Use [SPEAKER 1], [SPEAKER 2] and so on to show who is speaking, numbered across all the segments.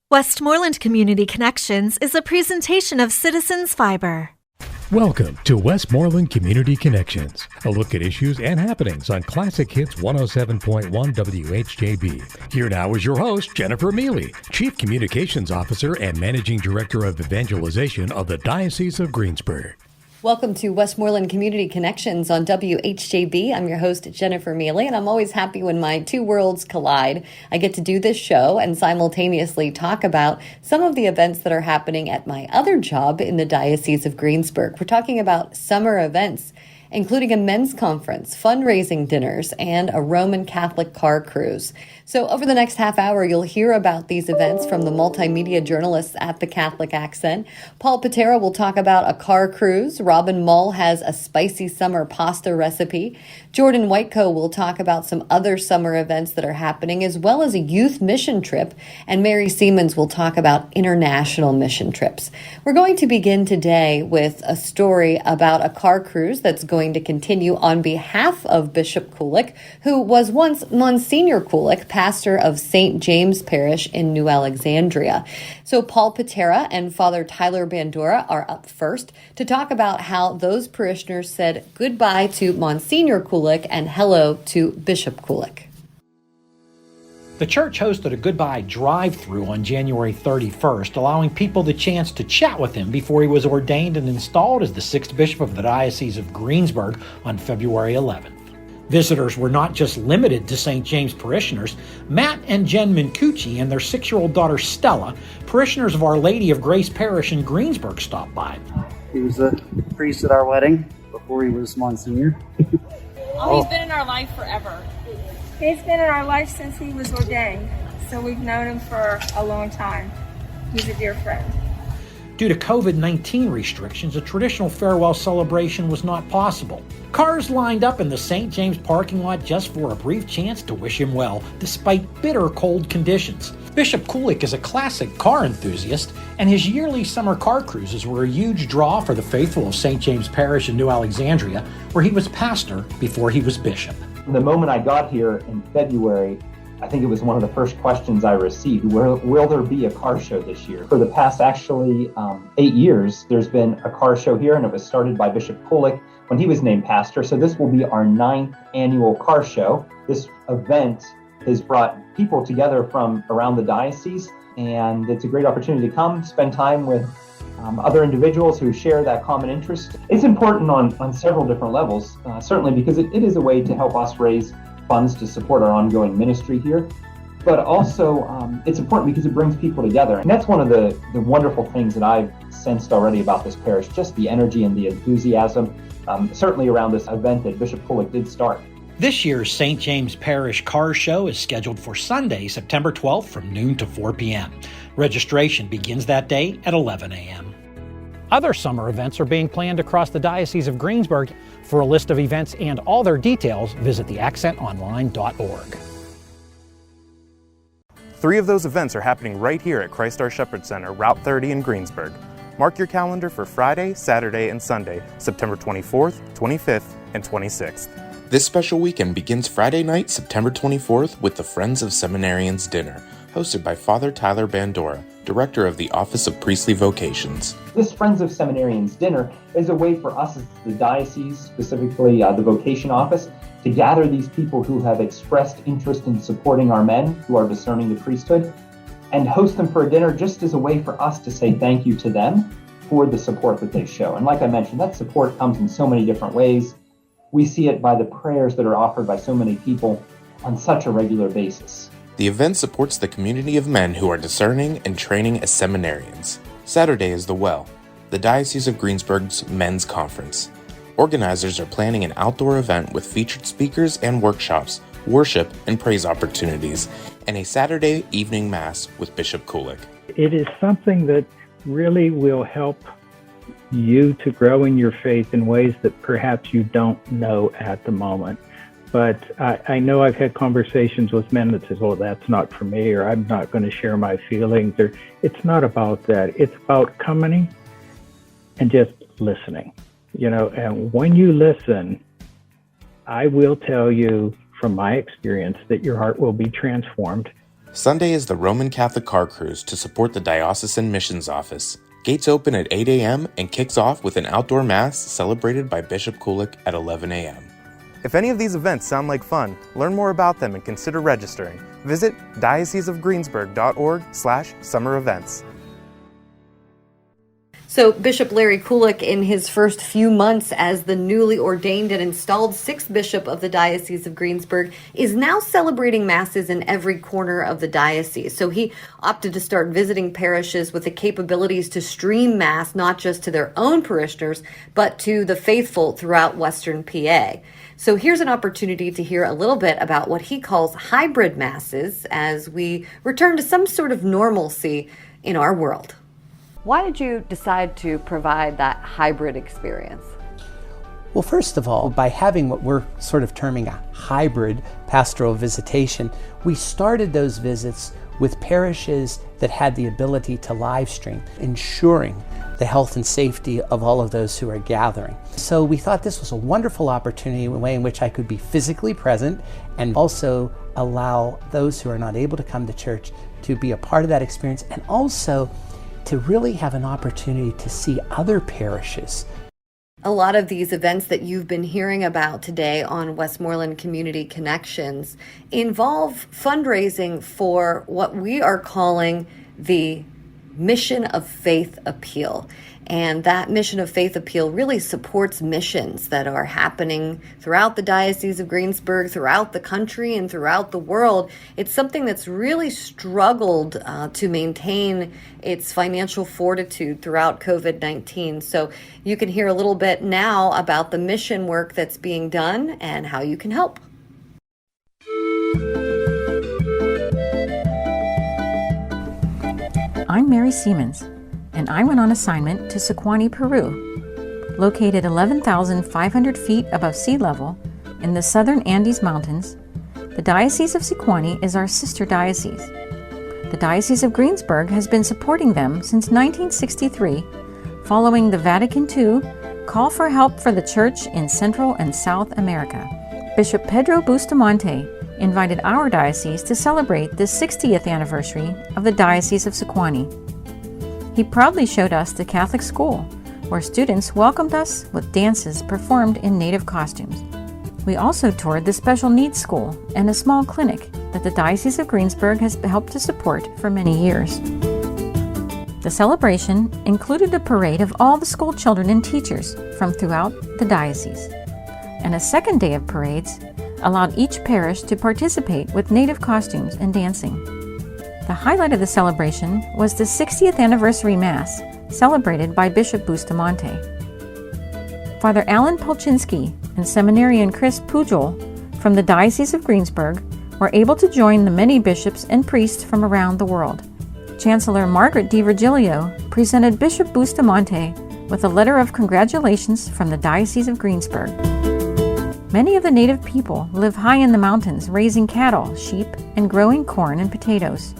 [SPEAKER 1] Westmoreland Community Connections is a presentation of Citizens Fiber.
[SPEAKER 2] Welcome to Westmoreland Community Connections, a look at issues and happenings on Classic Hits 107.1 WHJB. Here now is your host, Jennifer Miele, Chief Communications Officer and Managing Director of Evangelization of the Diocese of Greensburg.
[SPEAKER 3] Welcome to Westmoreland Community Connections on WHJB. I'm your host, Jennifer Miele, and I'm always happy when my two worlds collide. I get to do this show and simultaneously talk about some of the events that are happening at my other job in the Diocese of Greensburg. We're talking about summer events, including a men's conference, fundraising dinners, and a Roman Catholic car cruise. So over the next half hour, you'll hear about these events from the multimedia journalists at The Catholic Accent. Paul Patera will talk about a car cruise. Robin Mull has a spicy summer pasta recipe. Jordan Whiteco will talk about some other summer events that are happening, as well as a youth mission trip. And Mary Siemens will talk about international mission trips. We're going to begin today with a story about a car cruise that's going to continue on behalf of Bishop Kulik, who was once Monsignor Kulik, pastor of St. James Parish in New Alexandria. So Paul Patera and Father Tyler Bandura are up first to talk about how those parishioners said goodbye to Monsignor Kulik and hello to Bishop Kulik.
[SPEAKER 4] The church hosted a goodbye drive-through on January 31st, allowing people the chance to chat with him before he was ordained and installed as the 6th Bishop of the Diocese of Greensburg on February 11th. Visitors were not just limited to St. James parishioners. Matt and Jen Mincucci and their 6-year-old daughter Stella, parishioners of Our Lady of Grace Parish in Greensburg, stopped by.
[SPEAKER 5] He was a priest at our wedding before he was Monsignor.
[SPEAKER 6] He's been in our life forever.
[SPEAKER 7] He's been in our life since he was ordained, so we've known him for a long time. He's a dear friend.
[SPEAKER 4] Due to COVID-19 restrictions, a traditional farewell celebration was not possible. Cars lined up in the St. James parking lot just for a brief chance to wish him well, despite bitter cold conditions. Bishop Kulik is a classic car enthusiast, and his yearly summer car cruises were a huge draw for the faithful of St. James Parish in New Alexandria, where he was pastor before he was bishop.
[SPEAKER 8] The moment I got here in February, I think it was one of the first questions I received. Will there be a car show this year? For the past 8 years, there's been a car show here, and it was started by Bishop Kulik when he was named pastor. So this will be our 9th annual car show. This event has brought people together from around the diocese, and it's a great opportunity to come spend time with other individuals who share that common interest. It's important on several different levels, certainly because it is a way to help us raise funds to support our ongoing ministry here, but also it's important because it brings people together. And that's one of the wonderful things that I've sensed already about this parish, just the energy and the enthusiasm, certainly around this event that Bishop Kulik did start.
[SPEAKER 4] This year's St. James Parish Car Show is scheduled for Sunday, September 12th from noon to 4 p.m. Registration begins that day at 11 a.m. Other summer events are being planned across the Diocese of Greensburg. For a list of events and all their details, visit theaccentonline.org.
[SPEAKER 9] 3 of those events are happening right here at Christ Our Shepherd Center, Route 30 in Greensburg. Mark your calendar for Friday, Saturday, and Sunday, September 24th, 25th, and 26th.
[SPEAKER 10] This special weekend begins Friday night, September 24th, with the Friends of Seminarians Dinner, hosted by Father Tyler Bandura, Director of the Office of Priestly Vocations.
[SPEAKER 8] This Friends of Seminarians Dinner is a way for us as the diocese, specifically the vocation office, to gather these people who have expressed interest in supporting our men who are discerning the priesthood, and host them for a dinner just as a way for us to say thank you to them for the support that they show. And like I mentioned, that support comes in so many different ways. We see it by the prayers that are offered by so many people on such a regular basis.
[SPEAKER 10] The event supports the community of men who are discerning and training as seminarians. Saturday is the Well, the Diocese of Greensburg's men's conference. Organizers are planning an outdoor event with featured speakers and workshops, worship and praise opportunities, and a Saturday evening mass with Bishop Kulik.
[SPEAKER 11] It is something that really will help you to grow in your faith in ways that perhaps you don't know at the moment. But I know I've had conversations with men that says, "Oh, that's not for me," or "I'm not going to share my feelings." Or it's not about that. It's about coming and just listening. And when you listen, I will tell you from my experience that your heart will be transformed.
[SPEAKER 10] Sunday is the Roman Catholic Car Cruise to support the Diocesan Missions Office. Gates open at 8 a.m. and kicks off with an outdoor Mass celebrated by Bishop Kulik at 11 a.m.
[SPEAKER 9] If any of these events sound like fun, learn more about them and consider registering. Visit dioceseofgreensburg.org/summer events.
[SPEAKER 3] So Bishop Larry Kulik, in his first few months as the newly ordained and installed 6th Bishop of the Diocese of Greensburg, is now celebrating Masses in every corner of the diocese. So he opted to start visiting parishes with the capabilities to stream Mass not just to their own parishioners, but to the faithful throughout Western PA. So here's an opportunity to hear a little bit about what he calls hybrid Masses as we return to some sort of normalcy in our world. Why did you decide to provide that hybrid experience?
[SPEAKER 12] Well, first of all, by having what we're sort of terming a hybrid pastoral visitation, we started those visits with parishes that had the ability to live stream, ensuring the health and safety of all of those who are gathering. So we thought this was a wonderful opportunity, a way in which I could be physically present and also allow those who are not able to come to church to be a part of that experience, and also to really have an opportunity to see other parishes.
[SPEAKER 3] A lot of these events that you've been hearing about today on Westmoreland Community Connections involve fundraising for what we are calling the Mission of Faith Appeal. And that Mission of Faith Appeal really supports missions that are happening throughout the Diocese of Greensburg, throughout the country, and throughout the world. It's something that's really struggled to maintain its financial fortitude throughout COVID-19. So you can hear a little bit now about the mission work that's being done and how you can help.
[SPEAKER 13] I'm Mary Siemens, and I went on assignment to Sequani, Peru. Located 11,500 feet above sea level in the southern Andes Mountains, the Diocese of Sequani is our sister diocese. The Diocese of Greensburg has been supporting them since 1963, following the Vatican II call for help for the Church in Central and South America. Bishop Pedro Bustamante invited our diocese to celebrate the 60th anniversary of the Diocese of Sequani. He proudly showed us the Catholic school, where students welcomed us with dances performed in native costumes. We also toured the special needs school and a small clinic that the Diocese of Greensburg has helped to support for many years. The celebration included a parade of all the school children and teachers from throughout the diocese, and a second day of parades allowed each parish to participate with native costumes and dancing. The highlight of the celebration was the 60th anniversary Mass celebrated by Bishop Bustamante. Father Alan Polchinski and Seminarian Chris Pujol from the Diocese of Greensburg were able to join the many bishops and priests from around the world. Chancellor Margaret DiVirgilio presented Bishop Bustamante with a letter of congratulations from the Diocese of Greensburg. Many of the native people live high in the mountains, raising cattle, sheep, and growing corn and potatoes.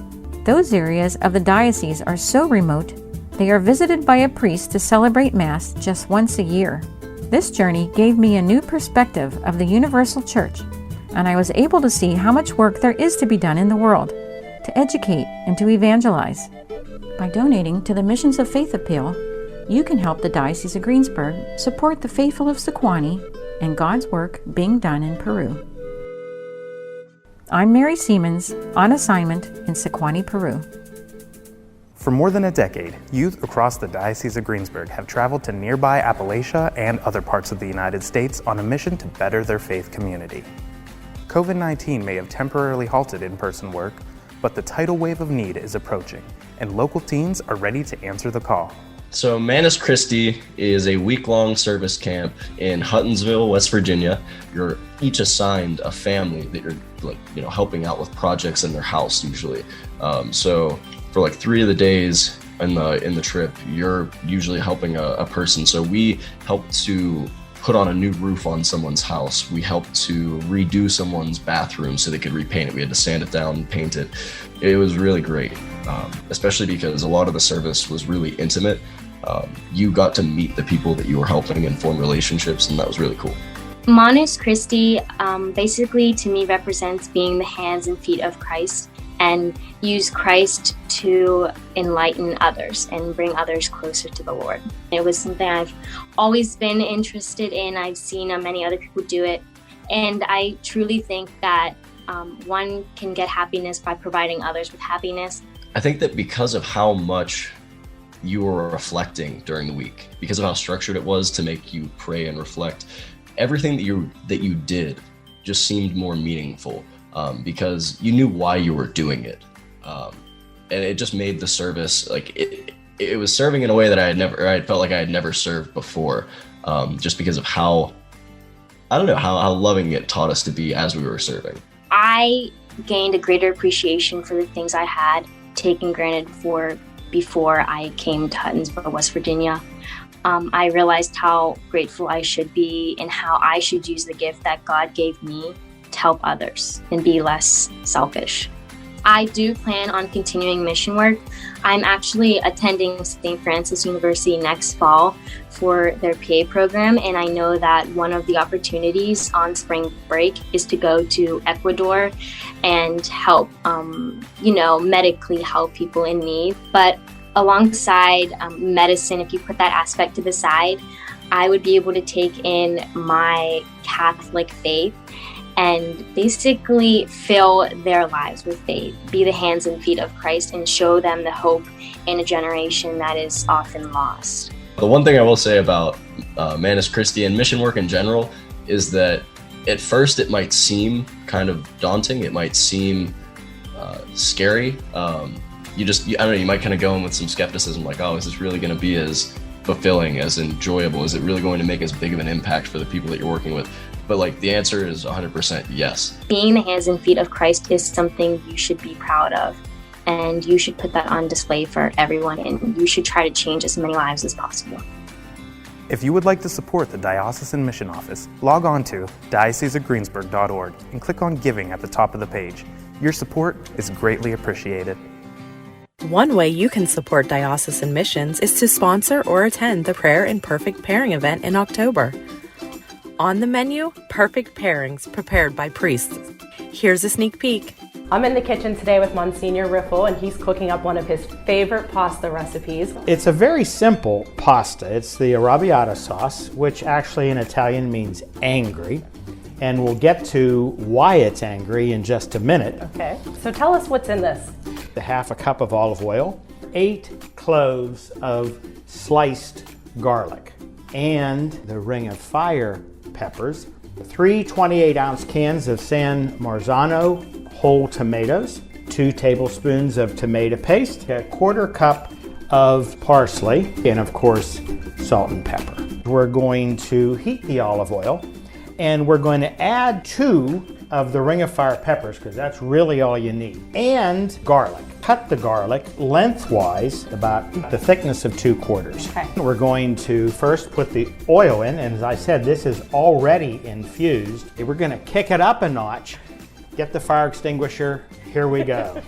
[SPEAKER 13] Those areas of the diocese are so remote, they are visited by a priest to celebrate Mass just once a year. This journey gave me a new perspective of the universal church, and I was able to see how much work there is to be done in the world to educate and to evangelize. By donating to the Missions of Faith Appeal, you can help the Diocese of Greensburg support the faithful of Sequani and God's work being done in Peru. I'm Mary Siemens, on assignment in Sequani, Peru.
[SPEAKER 9] For more than a decade, youth across the Diocese of Greensburg have traveled to nearby Appalachia and other parts of the United States on a mission to better their faith community. COVID-19 may have temporarily halted in-person work, but the tidal wave of need is approaching, and local teens are ready to answer the call.
[SPEAKER 14] So Manus Christi is a week-long service camp in Huttonsville, West Virginia. You're each assigned a family that you're helping out with projects in their house usually. So for 3 of the days in the trip, you're usually helping a person. So we helped to put on a new roof on someone's house. We helped to redo someone's bathroom so they could repaint it. We had to sand it down and paint it. It was really great, especially because a lot of the service was really intimate. You got to meet the people that you were helping and form relationships, and that was really cool.
[SPEAKER 15] Manus Christi basically to me represents being the hands and feet of Christ. and use Christ to enlighten others and bring others closer to the Lord. It was something I've always been interested in. I've seen many other people do it, and I truly think that one can get happiness by providing others with happiness.
[SPEAKER 14] I think that because of how much you were reflecting during the week, because of how structured it was to make you pray and reflect, everything that you did just seemed more meaningful, because you knew why you were doing it, and it just made the service like it was serving in a way that I felt like I had never served before, just because of how loving it taught us to be as we were serving.
[SPEAKER 15] I gained a greater appreciation for the things I had taken granted for before I came to Huttonsville, West Virginia. I realized how grateful I should be and how I should use the gift that God gave me to help others and be less selfish. I do plan on continuing mission work. I'm actually attending St. Francis University next fall for their PA program, and I know that one of the opportunities on spring break is to go to Ecuador and help, medically help people in need. But alongside medicine, if you put that aspect to the side, I would be able to take in my Catholic faith and basically fill their lives with faith, be the hands and feet of Christ, and show them the hope in a generation that is often lost.
[SPEAKER 14] The one thing I will say about Manus Christi and mission work in general is that at first it might seem kind of daunting, it might seem scary. You might kind of go in with some skepticism, like, oh, is this really going to be as fulfilling, as enjoyable? Is it really going to make as big of an impact for the people that you're working with? But like the answer is 100% yes.
[SPEAKER 15] Being the hands and feet of Christ is something you should be proud of, and you should put that on display for everyone, and you should try to change as many lives as possible.
[SPEAKER 9] If you would like to support the Diocesan Mission Office, log on to dioceseofgreensburg.org and click on Giving at the top of the page. Your support is greatly appreciated.
[SPEAKER 16] One way you can support Diocesan Missions is to sponsor or attend the Prayer and Perfect Pairing event in October. On the menu, perfect pairings prepared by priests. Here's a sneak peek.
[SPEAKER 17] I'm in the kitchen today with Monsignor Riffle, and he's cooking up one of his favorite pasta recipes.
[SPEAKER 18] It's a very simple pasta. It's the arrabbiata sauce, which actually in Italian means angry. And we'll get to why it's angry in just a minute.
[SPEAKER 17] Okay, so tell us what's in this.
[SPEAKER 18] The half a cup of olive oil, 8 cloves of sliced garlic, and the ring of fire peppers, 3 28-ounce cans of San Marzano whole tomatoes, 2 tablespoons of tomato paste, 1/4 cup of parsley, and of course, salt and pepper. We're going to heat the olive oil, and we're going to add 2 of the ring of fire peppers, because that's really all you need, and garlic. Cut the garlic lengthwise, about the thickness of 2 quarters.
[SPEAKER 17] Okay.
[SPEAKER 18] We're going to first put the oil in, and as I said, this is already infused. We're going to kick it up a notch. Get the fire extinguisher. Here we go.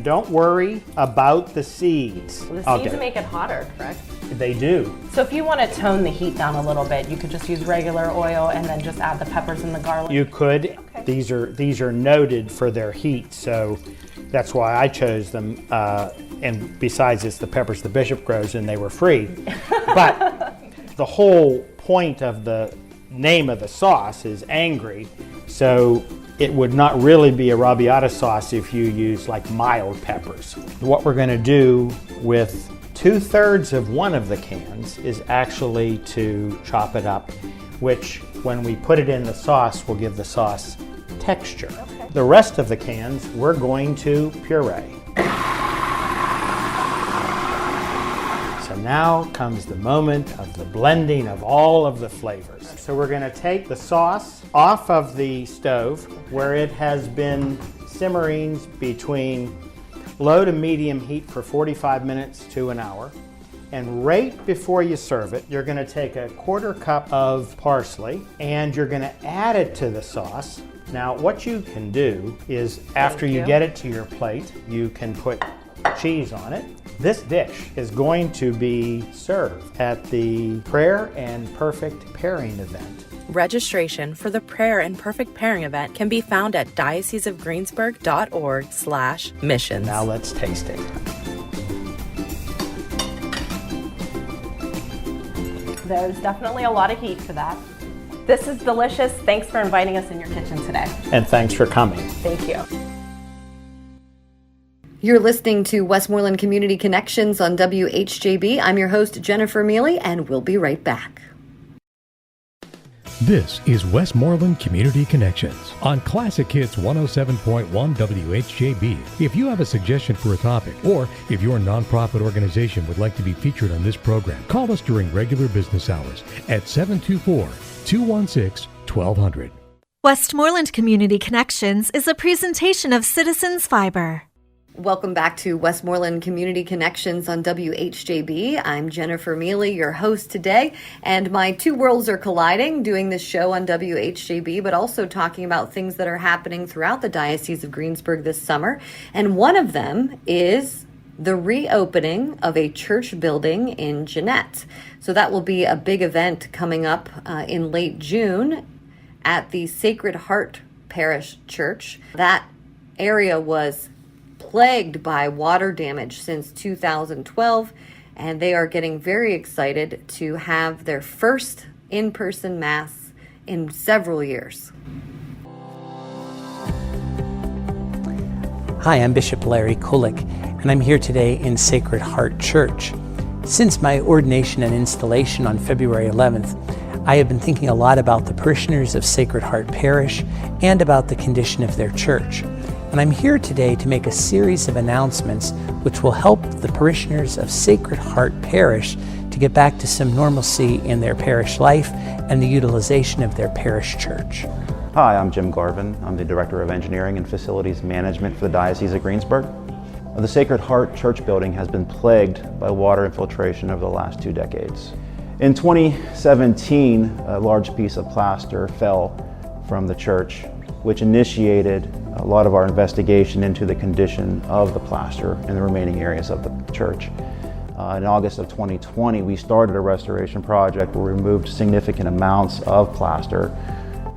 [SPEAKER 18] Don't worry about the seeds.
[SPEAKER 17] The seeds make it hotter, correct?
[SPEAKER 18] They do.
[SPEAKER 17] So if you want to tone the heat down a little bit, you could just use regular oil and then just add the peppers and the garlic.
[SPEAKER 18] You could.
[SPEAKER 17] Okay.
[SPEAKER 18] These are noted for their heat, so that's why I chose them. And besides, it's the peppers the bishop grows, and they were free. But the whole point of the name of the sauce is angry, so it would not really be a arrabbiata sauce if you use like mild peppers. What we're going to do with 2/3 of one of the cans is actually to chop it up, which when we put it in the sauce will give the sauce texture.
[SPEAKER 17] Okay.
[SPEAKER 18] The rest of the cans we're going to puree. So now comes the moment of the blending of all of the flavors. So we're going to take the sauce off of the stove where it has been simmering between low to medium heat for 45 minutes to an hour. And right before you serve it, you're going to take 1/4 cup of parsley and you're going to add it to the sauce. Now, what you can do is after you get it to your plate, you can put cheese on it. This dish is going to be served at the Prayer and Perfect Pairing event
[SPEAKER 16] Registration for the Prayer and Perfect Pairing event can be found at dioceseofgreensburg.org/missions.
[SPEAKER 18] Now let's taste it.
[SPEAKER 17] There's definitely a lot of heat for that. This is delicious. Thanks for inviting us in your kitchen today.
[SPEAKER 18] And thanks for coming.
[SPEAKER 17] Thank you.
[SPEAKER 3] You're listening to Westmoreland Community Connections on WHJB. I'm your host, Jennifer Miele, and we'll be right back.
[SPEAKER 2] This is Westmoreland Community Connections on Classic Hits 107.1 WHJB. If you have a suggestion for a topic, or if your nonprofit organization would like to be featured on this program, call us during regular business hours at 724-216-1200.
[SPEAKER 1] Westmoreland Community Connections is a presentation of Citizens Fiber.
[SPEAKER 3] Welcome back to Westmoreland Community Connections on WHJB. I'm Jennifer Miele, your host today, and my two worlds are colliding, doing this show on WHJB, but also talking about things that are happening throughout the Diocese of Greensburg this summer. And one of them is the reopening of a church building in Jeanette. So that will be a big event coming up in late June at the Sacred Heart Parish Church. That area was plagued by water damage since 2012, and they are getting very excited to have their first in-person Mass in several years.
[SPEAKER 12] Hi, I'm Bishop Larry Kulik, and I'm here today in Sacred Heart Church. Since my ordination and installation on February 11th, I have been thinking a lot about the parishioners of Sacred Heart Parish and about the condition of their church. And I'm here today to make a series of announcements which will help the parishioners of Sacred Heart Parish to get back to some normalcy in their parish life and the utilization of their parish church.
[SPEAKER 19] Hi, I'm Jim Garvin. I'm the Director of Engineering and Facilities Management for the Diocese of Greensburg. The Sacred Heart Church building has been plagued by water infiltration over the last 2 decades. In 2017, a large piece of plaster fell from the church, which initiated a lot of our investigation into the condition of the plaster in the remaining areas of the church. In August of 2020, we started a restoration project where we removed significant amounts of plaster.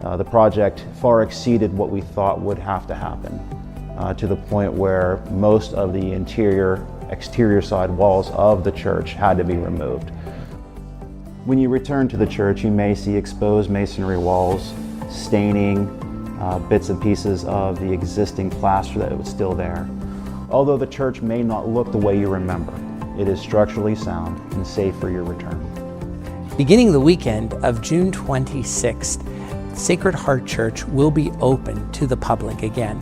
[SPEAKER 19] The project far exceeded what we thought would have to happen, to the point where most of the exterior side walls of the church had to be removed. When you return to the church, you may see exposed masonry walls, staining, bits and pieces of the existing plaster that was still there. Although the church may not look the way you remember, it is structurally sound and safe for your return.
[SPEAKER 12] Beginning the weekend of June 26th, Sacred Heart Church will be open to the public again.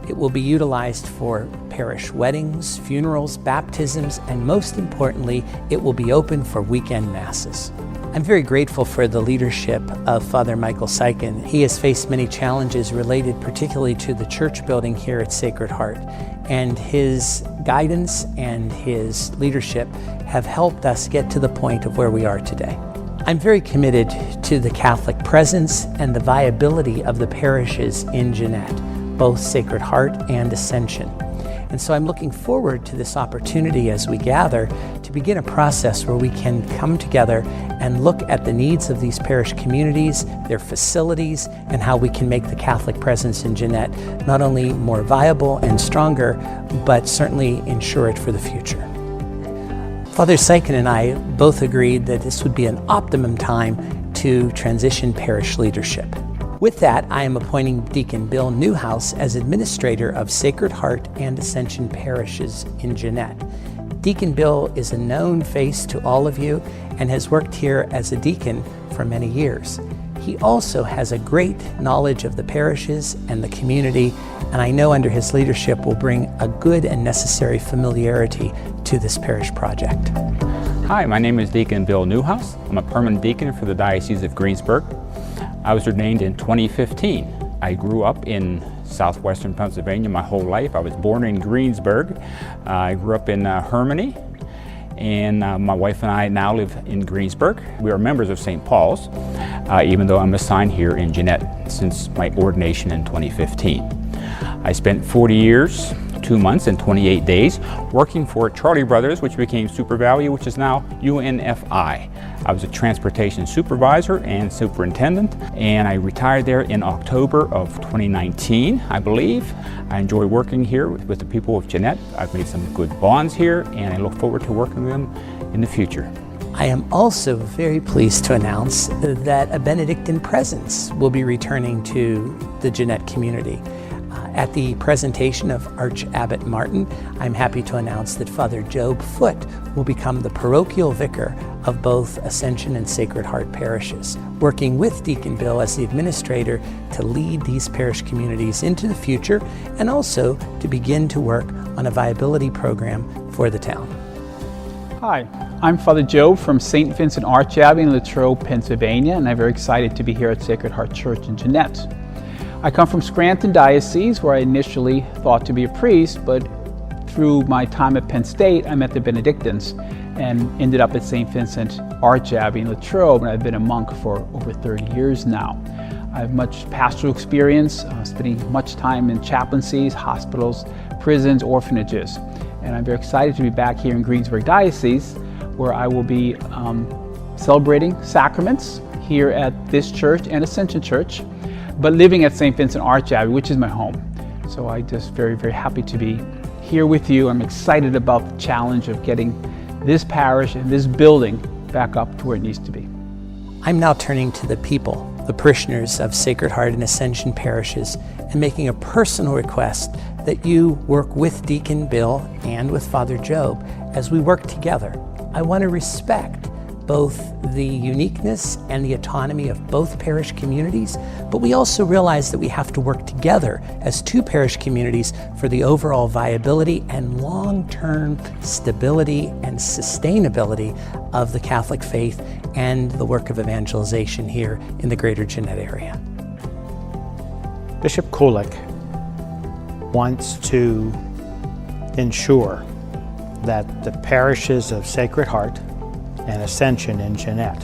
[SPEAKER 12] It will be utilized for parish weddings, funerals, baptisms, and most importantly, it will be open for weekend masses. I'm very grateful for the leadership of Father Michael Seiken. He has faced many challenges related particularly to the church building here at Sacred Heart, and his guidance and his leadership have helped us get to the point of where we are today. I'm very committed to the Catholic presence and the viability of the parishes in Jeanette, both Sacred Heart and Ascension. And so I'm looking forward to this opportunity as we gather to begin a process where we can come together and look at the needs of these parish communities, their facilities, and how we can make the Catholic presence in Jeanette not only more viable and stronger, but certainly ensure it for the future. Father Seiken and I both agreed that this would be an optimum time to transition parish leadership. With that, I am appointing Deacon Bill Newhouse as administrator of Sacred Heart and Ascension parishes in Jeanette. Deacon Bill is a known face to all of you and has worked here as a deacon for many years. He also has a great knowledge of the parishes and the community, and I know under his leadership will bring a good and necessary familiarity to this parish project.
[SPEAKER 20] Hi, my name is Deacon Bill Newhouse. I'm a permanent deacon for the Diocese of Greensburg. I was ordained in 2015. I grew up in southwestern Pennsylvania my whole life. I was born in Greensburg. I grew up in Hermione, and my wife and I now live in Greensburg. We are members of St. Paul's, even though I'm assigned here in Jeanette since my ordination in 2015. I spent 40 years 2 months and 28 days, working for Charlie Brothers, which became Super Value, which is now UNFI. I was a transportation supervisor and superintendent, and I retired there in October of 2019, I believe. I enjoy working here with the people of Jeanette. I've made some good bonds here, and I look forward to working with them in the future.
[SPEAKER 12] I am also very pleased to announce that a Benedictine presence will be returning to the Jeanette community. At the presentation of Archabbot Martin, I'm happy to announce that Father Job Foote will become the parochial vicar of both Ascension and Sacred Heart parishes, working with Deacon Bill as the administrator to lead these parish communities into the future and also to begin to work on a viability program for the town.
[SPEAKER 21] Hi, I'm Father Job from St. Vincent Archabbot in Latrobe, Pennsylvania, and I'm very excited to be here at Sacred Heart Church in Jeanette. I come from Scranton Diocese, where I initially thought to be a priest, but through my time at Penn State, I met the Benedictines and ended up at St. Vincent Archabbot in Latrobe, and I've been a monk for over 30 years now. I have much pastoral experience, spending much time in chaplaincies, hospitals, prisons, orphanages. And I'm very excited to be back here in Greensburg Diocese, where I will be celebrating sacraments here at this church and Ascension Church, but living at St. Vincent Archabbot, which is my home. So I'm just very, very happy to be here with you. I'm excited about the challenge of getting this parish and this building back up to where it needs to be.
[SPEAKER 12] I'm now turning to the people, the parishioners of Sacred Heart and Ascension parishes, and making a personal request that you work with Deacon Bill and with Father Job as we work together. I want to respect both the uniqueness and the autonomy of both parish communities, but we also realize that we have to work together as two parish communities for the overall viability and long-term stability and sustainability of the Catholic faith and the work of evangelization here in the greater Jeanette area.
[SPEAKER 18] Bishop Kulik wants to ensure that the parishes of Sacred Heart and Ascension in Jeanette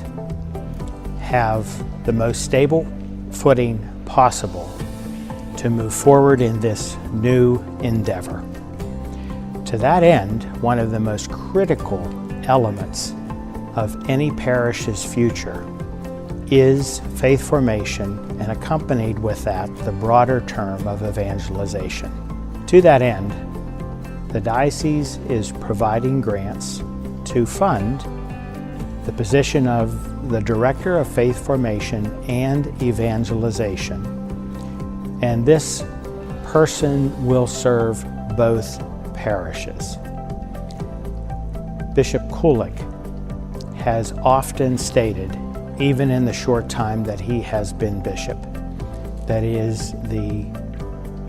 [SPEAKER 18] have the most stable footing possible to move forward in this new endeavor. To that end, one of the most critical elements of any parish's future is faith formation, and accompanied with that, the broader term of evangelization. To that end, the diocese is providing grants to fund the position of the Director of Faith Formation and Evangelization. And this person will serve both parishes. Bishop Kulik has often stated, even in the short time that he has been bishop, that is the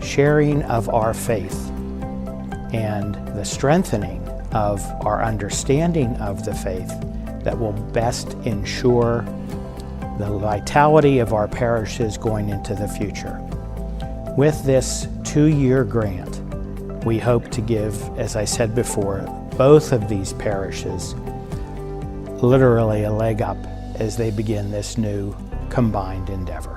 [SPEAKER 18] sharing of our faith and the strengthening of our understanding of the faith that will best ensure the vitality of our parishes going into the future. With this 2-year grant, we hope to give, as I said before, both of these parishes literally a leg up as they begin this new combined endeavor.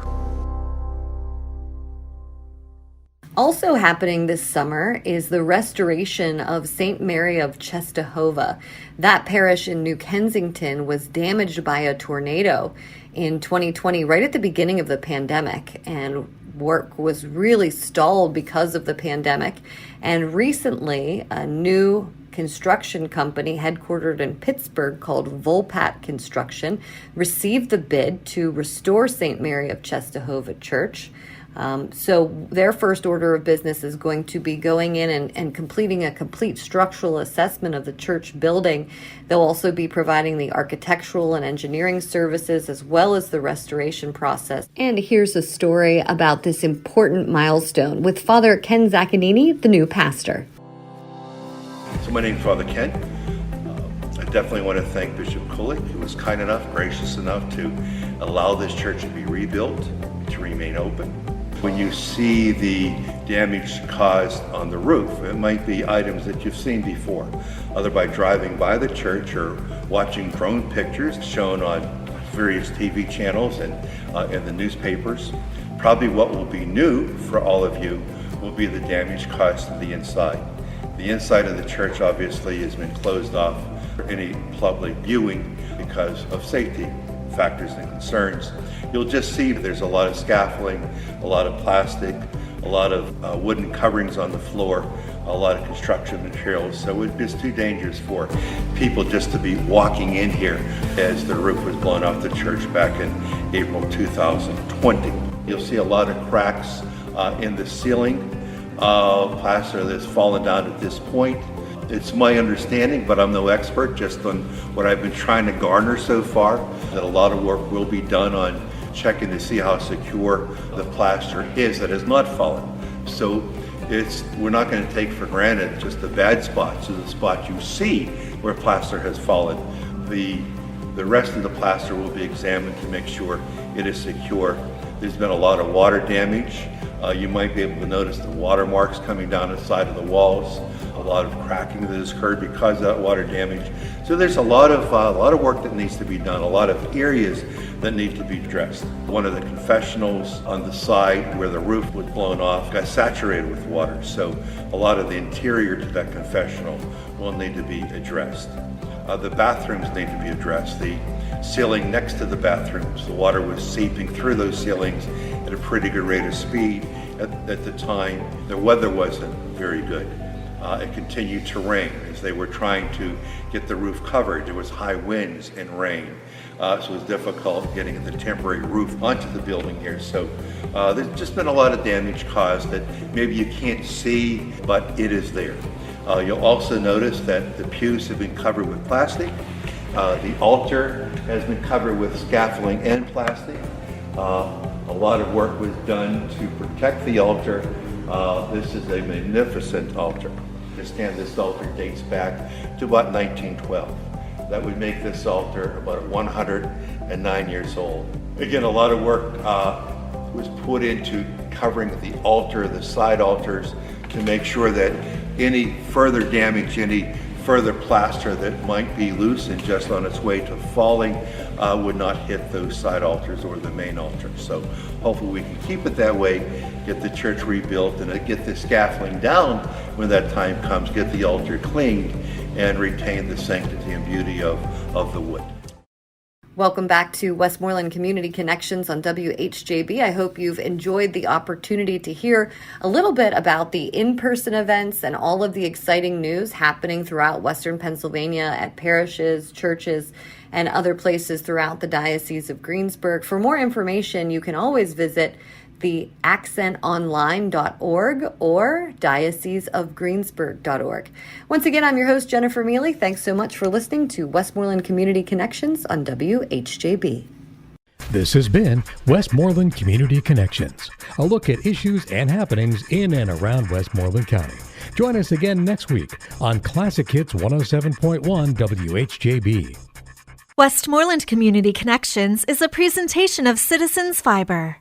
[SPEAKER 3] Also happening this summer is the restoration of St. Mary of Czestochowa. That parish in New Kensington was damaged by a tornado in 2020, right at the beginning of the pandemic, and work was really stalled because of the pandemic. And recently, a new construction company headquartered in Pittsburgh called Volpat Construction received the bid to restore St. Mary of Czestochowa Church. So their first order of business is going to be going in and completing a complete structural assessment of the church building. They'll also be providing the architectural and engineering services as well as the restoration process. And here's a story about this important milestone with Father Ken Zaccanini, the new pastor.
[SPEAKER 22] So my name is Father Ken. I definitely want to thank Bishop Kulik, who was kind enough, gracious enough to allow this church to be rebuilt, to remain open. When you see the damage caused on the roof, it might be items that you've seen before, either by driving by the church or watching drone pictures shown on various TV channels and in the newspapers. Probably what will be new for all of you will be the damage caused to the inside. The inside of the church obviously has been closed off for any public viewing because of safety factors and concerns. You'll just see there's a lot of scaffolding, a lot of plastic, a lot of wooden coverings on the floor, a lot of construction materials, so it's just too dangerous for people just to be walking in here as the roof was blown off the church back in April 2020. You'll see a lot of cracks in the ceiling, plaster that's fallen down at this point. It's my understanding, but I'm no expert, just on what I've been trying to garner so far, that a lot of work will be done on checking to see how secure the plaster is that has not fallen. So we're not going to take for granted just the bad spots, so the spot you see where plaster has fallen. The rest of the plaster will be examined to make sure it is secure. There's been a lot of water damage. You might be able to notice the water marks coming down the side of the walls, a lot of cracking that has occurred because of that water damage. So there's a lot of work that needs to be done, a lot of areas that need to be addressed. One of the confessionals on the side where the roof was blown off got saturated with water, so a lot of the interior to that confessional will need to be addressed. The bathrooms need to be addressed. The ceiling next to the bathrooms, the water was seeping through those ceilings at a pretty good rate of speed. At the time, the weather wasn't very good. It continued to rain as they were trying to get the roof covered. There was high winds and rain, so it was difficult getting the temporary roof onto the building here. So there's just been a lot of damage caused that maybe you can't see, but it is there. You'll also notice that the pews have been covered with plastic. The altar has been covered with scaffolding and plastic. A lot of work was done to protect the altar. This is a magnificent altar. I understand this altar dates back to about 1912. That would make this altar about 109 years old. Again, a lot of work was put into covering the altar, the side altars, to make sure that any further damage, any further plaster that might be loose and just on its way to falling would not hit those side altars or the main altar. So hopefully we can keep it that way, get the church rebuilt, and get the scaffolding down when that time comes, get the altar cleaned, and retain the sanctity and beauty of the wood.
[SPEAKER 3] Welcome back to Westmoreland Community Connections on WHJB. I hope you've enjoyed the opportunity to hear a little bit about the in-person events and all of the exciting news happening throughout Western Pennsylvania at parishes, churches, and other places throughout the Diocese of Greensburg. For more information, you can always visit the accentonline.org or dioceseofgreensburg.org. Once again, I'm your host, Jennifer Miele. Thanks so much for listening to Westmoreland Community Connections on WHJB.
[SPEAKER 2] This has been Westmoreland Community Connections, a look at issues and happenings in and around Westmoreland County. Join us again next week on Classic Hits 107.1 WHJB.
[SPEAKER 1] Westmoreland Community Connections is a presentation of Citizens Fiber.